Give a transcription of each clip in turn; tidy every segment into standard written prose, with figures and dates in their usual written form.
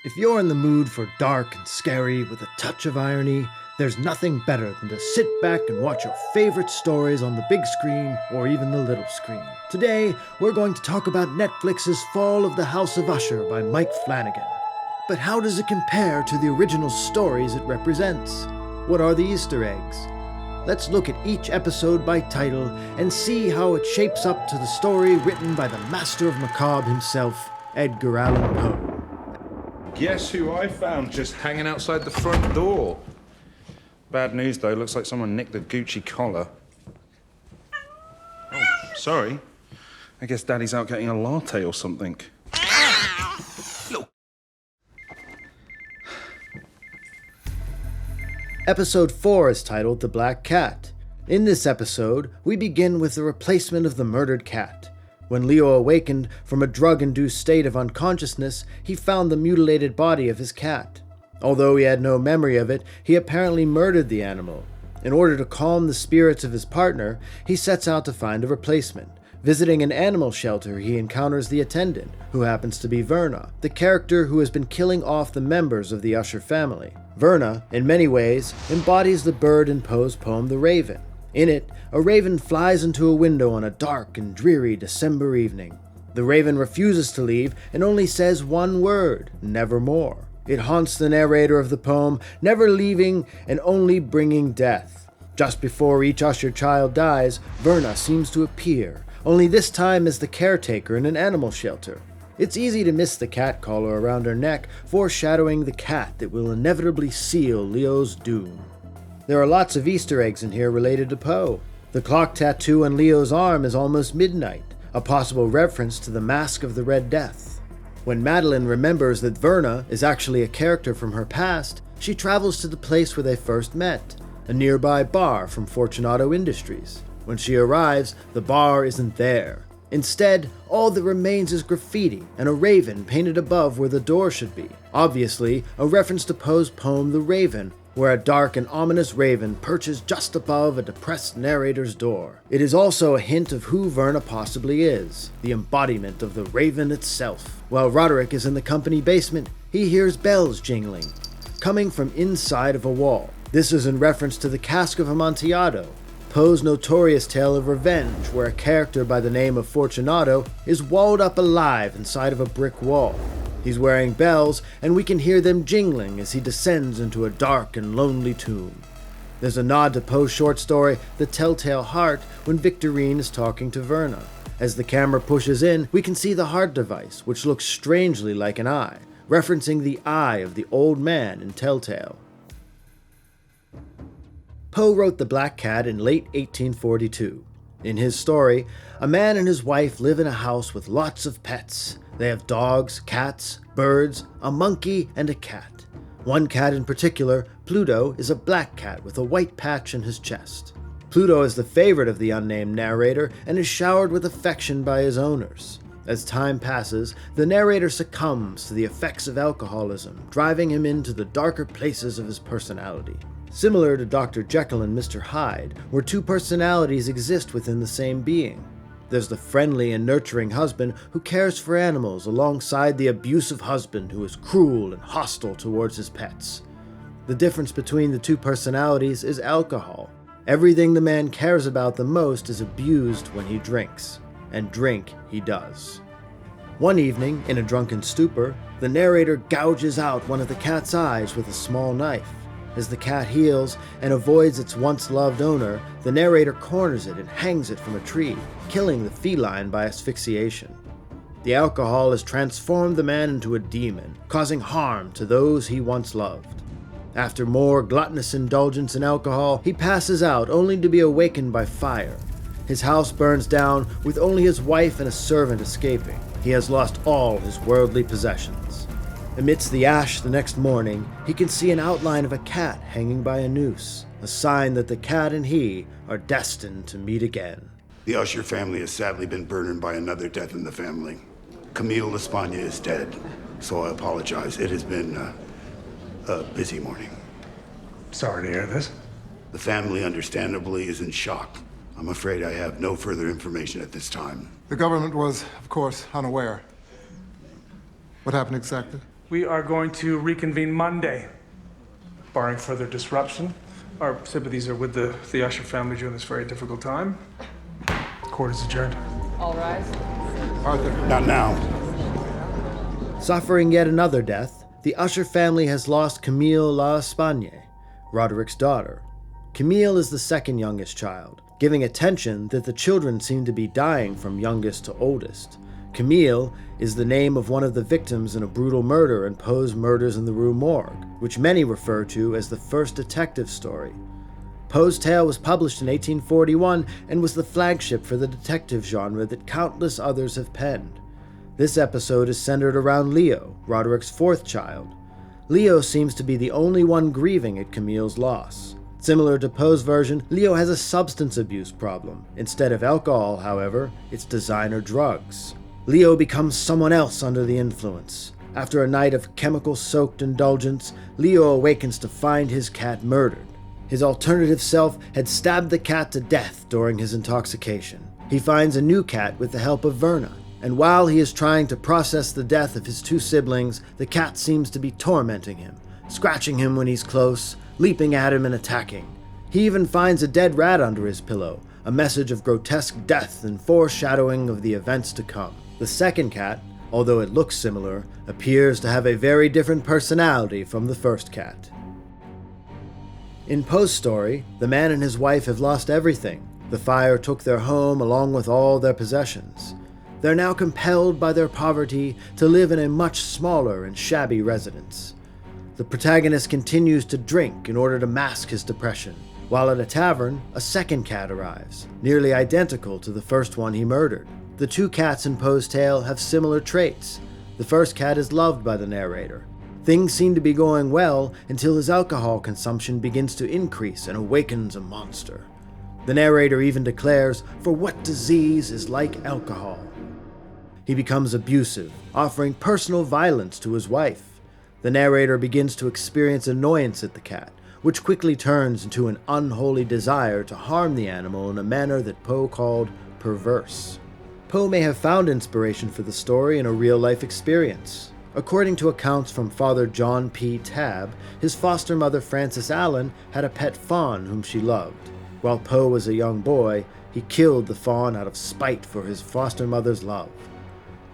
If you're in the mood for dark and scary with a touch of irony, there's nothing better than to sit back and watch your favorite stories on the big screen or even the little screen. Today, we're going to talk about Netflix's Fall of the House of Usher by Mike Flanagan. But how does it compare to the original stories it represents? What are the Easter eggs? Let's look at each episode by title and see how it shapes up to the story written by the master of macabre himself, Edgar Allan Poe. Guess who I found just hanging outside the front door? Bad news, though. Looks like someone nicked the Gucci collar. Oh, sorry. I guess Daddy's out getting a latte or something. Look. Episode 4 is titled The Black Cat. In this episode, we begin with the replacement of the murdered cat. When Leo awakened from a drug-induced state of unconsciousness, he found the mutilated body of his cat. Although he had no memory of it, he apparently murdered the animal. In order to calm the spirits of his partner, he sets out to find a replacement. Visiting an animal shelter, he encounters the attendant, who happens to be Verna, the character who has been killing off the members of the Usher family. Verna, in many ways, embodies the bird in Poe's poem The Raven. In it, a raven flies into a window on a dark and dreary December evening. The raven refuses to leave and only says one word, nevermore. It haunts the narrator of the poem, never leaving and only bringing death. Just before each Usher child dies, Verna seems to appear, only this time as the caretaker in an animal shelter. It's easy to miss the cat collar around her neck, foreshadowing the cat that will inevitably seal Leo's doom. There are lots of Easter eggs in here related to Poe. The clock tattoo on Leo's arm is almost midnight, a possible reference to the Mask of the Red Death. When Madeline remembers that Verna is actually a character from her past, she travels to the place where they first met, a nearby bar from Fortunato Industries. When she arrives, the bar isn't there. Instead, all that remains is graffiti and a raven painted above where the door should be. Obviously, a reference to Poe's poem The Raven, where a dark and ominous raven perches just above a depressed narrator's door. It is also a hint of who Verna possibly is, the embodiment of the raven itself. While Roderick is in the company basement, he hears bells jingling, coming from inside of a wall. This is in reference to the Cask of Amontillado, Poe's notorious tale of revenge, where a character by the name of Fortunato is walled up alive inside of a brick wall. He's wearing bells, and we can hear them jingling as he descends into a dark and lonely tomb. There's a nod to Poe's short story, The Telltale Heart, when Victorine is talking to Verna. As the camera pushes in, we can see the heart device, which looks strangely like an eye, referencing the eye of the old man in Telltale. Poe wrote The Black Cat in late 1842. In his story, a man and his wife live in a house with lots of pets. They have dogs, cats, birds, a monkey, and a cat. One cat in particular, Pluto, is a black cat with a white patch in his chest. Pluto is the favorite of the unnamed narrator and is showered with affection by his owners. As time passes, the narrator succumbs to the effects of alcoholism, driving him into the darker places of his personality. Similar to Dr. Jekyll and Mr. Hyde, where two personalities exist within the same being. There's the friendly and nurturing husband who cares for animals alongside the abusive husband who is cruel and hostile towards his pets. The difference between the two personalities is alcohol. Everything the man cares about the most is abused when he drinks, and drink he does. One evening, in a drunken stupor, the narrator gouges out one of the cat's eyes with a small knife. As the cat heals and avoids its once-loved owner, the narrator corners it and hangs it from a tree, killing the feline by asphyxiation. The alcohol has transformed the man into a demon, causing harm to those he once loved. After more gluttonous indulgence in alcohol, he passes out only to be awakened by fire. His house burns down with only his wife and a servant escaping. He has lost all his worldly possessions. Amidst the ash the next morning, he can see an outline of a cat hanging by a noose, a sign that the cat and he are destined to meet again. The Usher family has sadly been burdened by another death in the family. Camille L'Espagne is dead, so I apologize. It has been a busy morning. Sorry to hear this. The family, understandably, is in shock. I'm afraid I have no further information at this time. The government was, of course, unaware. What happened exactly? We are going to reconvene Monday, barring further disruption. Our sympathies are with the Usher family during this very difficult time. Court is adjourned. All rise. Arthur, not now. Suffering yet another death, the Usher family has lost Camille L'Espagne, Roderick's daughter. Camille is the second youngest child, giving attention that the children seem to be dying from youngest to oldest. Camille is the name of one of the victims in a brutal murder in Poe's Murders in the Rue Morgue, which many refer to as the first detective story. Poe's tale was published in 1841 and was the flagship for the detective genre that countless others have penned. This episode is centered around Leo, Roderick's fourth child. Leo seems to be the only one grieving at Camille's loss. Similar to Poe's version, Leo has a substance abuse problem. Instead of alcohol, however, it's designer drugs. Leo becomes someone else under the influence. After a night of chemical-soaked indulgence, Leo awakens to find his cat murdered. His alternative self had stabbed the cat to death during his intoxication. He finds a new cat with the help of Verna, and while he is trying to process the death of his two siblings, the cat seems to be tormenting him, scratching him when he's close, leaping at him and attacking. He even finds a dead rat under his pillow, a message of grotesque death and foreshadowing of the events to come. The second cat, although it looks similar, appears to have a very different personality from the first cat. In Poe's story, the man and his wife have lost everything. The fire took their home along with all their possessions. They're now compelled by their poverty to live in a much smaller and shabby residence. The protagonist continues to drink in order to mask his depression. While at a tavern, a second cat arrives, nearly identical to the first one he murdered. The two cats in Poe's tale have similar traits. The first cat is loved by the narrator. Things seem to be going well until his alcohol consumption begins to increase and awakens a monster. The narrator even declares, "For what disease is like alcohol?" He becomes abusive, offering personal violence to his wife. The narrator begins to experience annoyance at the cat, which quickly turns into an unholy desire to harm the animal in a manner that Poe called perverse. Poe may have found inspiration for the story in a real-life experience. According to accounts from Father John P. Tabb, his foster mother Frances Allen had a pet fawn whom she loved. While Poe was a young boy, he killed the fawn out of spite for his foster mother's love.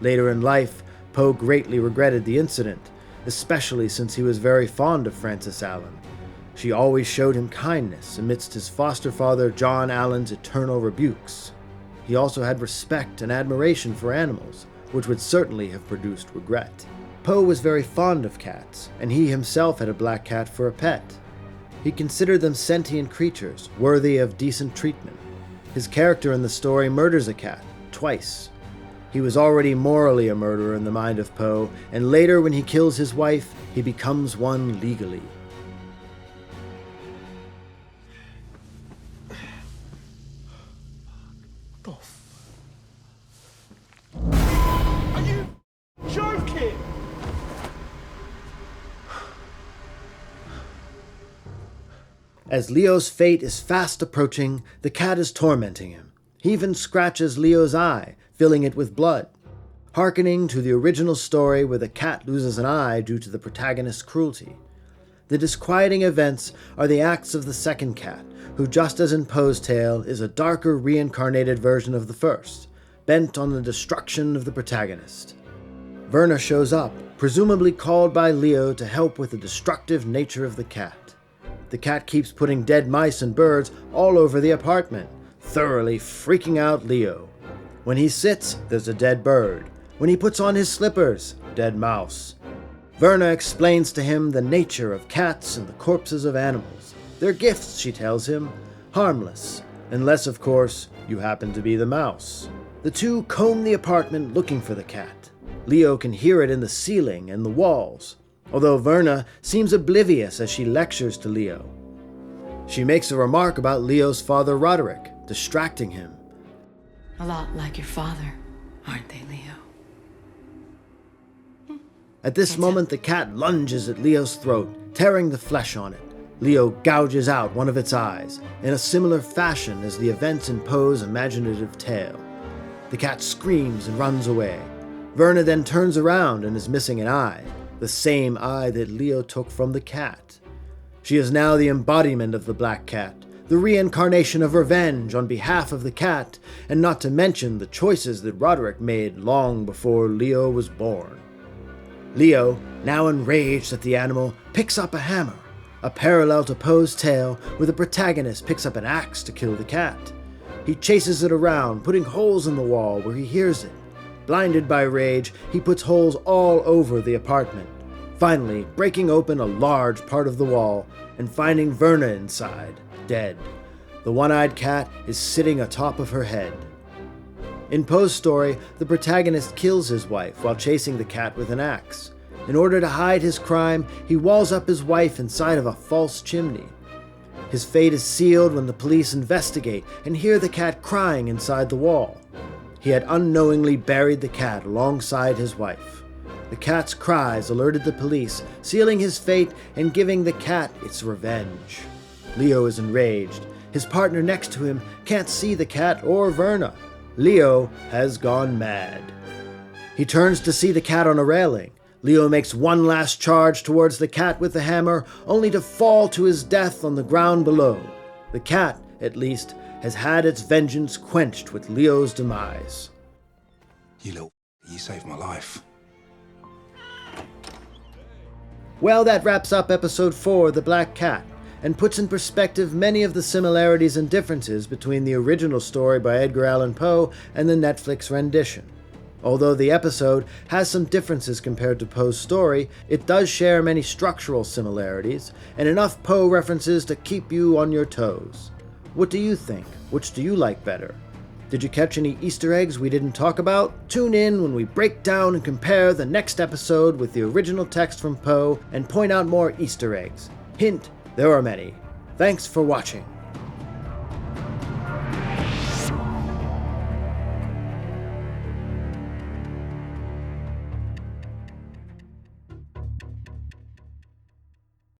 Later in life, Poe greatly regretted the incident, especially since he was very fond of Frances Allen. She always showed him kindness amidst his foster father John Allen's eternal rebukes. He also had respect and admiration for animals, which would certainly have produced regret. Poe was very fond of cats, and he himself had a black cat for a pet. He considered them sentient creatures, worthy of decent treatment. His character in the story murders a cat, twice. He was already morally a murderer in the mind of Poe, and later when he kills his wife, he becomes one legally. Are you joking? As Leo's fate is fast approaching, the cat is tormenting him. He even scratches Leo's eye, filling it with blood. Hearkening to the original story where the cat loses an eye due to the protagonist's cruelty. The disquieting events are the acts of the second cat, who just as in Poe's tale is a darker reincarnated version of the first, bent on the destruction of the protagonist. Verna shows up, presumably called by Leo to help with the destructive nature of the cat. The cat keeps putting dead mice and birds all over the apartment, thoroughly freaking out Leo. When he sits, there's a dead bird. When he puts on his slippers, dead mouse. Verna explains to him the nature of cats and the corpses of animals. They're gifts, she tells him, harmless, unless, of course, you happen to be the mouse. The two comb the apartment looking for the cat. Leo can hear it in the ceiling and the walls, although Verna seems oblivious as she lectures to Leo. She makes a remark about Leo's father Roderick, distracting him. A lot like your father, aren't they, Leo? At this moment, the cat lunges at Leo's throat, tearing the flesh on it. Leo gouges out one of its eyes, in a similar fashion as the events in Poe's imaginative tale. The cat screams and runs away. Verna then turns around and is missing an eye. the same eye that Leo took from the cat. She is now the embodiment of the black cat, the reincarnation of revenge on behalf of the cat, and not to mention the choices that Roderick made long before Leo was born. Leo, now enraged at the animal, picks up a hammer, a parallel to Poe's tale where the protagonist picks up an axe to kill the cat. He chases it around, putting holes in the wall where he hears it. Blinded by rage, he puts holes all over the apartment, finally breaking open a large part of the wall and finding Verna inside, dead. The one-eyed cat is sitting atop of her head. In Poe's story, the protagonist kills his wife while chasing the cat with an axe. In order to hide his crime, he walls up his wife inside of a false chimney. His fate is sealed when the police investigate and hear the cat crying inside the wall. He had unknowingly buried the cat alongside his wife. The cat's cries alerted the police, sealing his fate and giving the cat its revenge. Leo is enraged. His partner next to him can't see the cat or Verna. Leo has gone mad. He turns to see the cat on a railing. Leo makes one last charge towards the cat with the hammer, only to fall to his death on the ground below. The cat, at least, has had its vengeance quenched with Leo's demise. You saved my life. Well, that wraps up episode 4, The Black Cat, and puts in perspective many of the similarities and differences between the original story by Edgar Allan Poe and the Netflix rendition. Although the episode has some differences compared to Poe's story, it does share many structural similarities and enough Poe references to keep you on your toes. What do you think? Which do you like better? Did you catch any Easter eggs we didn't talk about? Tune in when we break down and compare the next episode with the original text from Poe and point out more Easter eggs. Hint, there are many. Thanks for watching.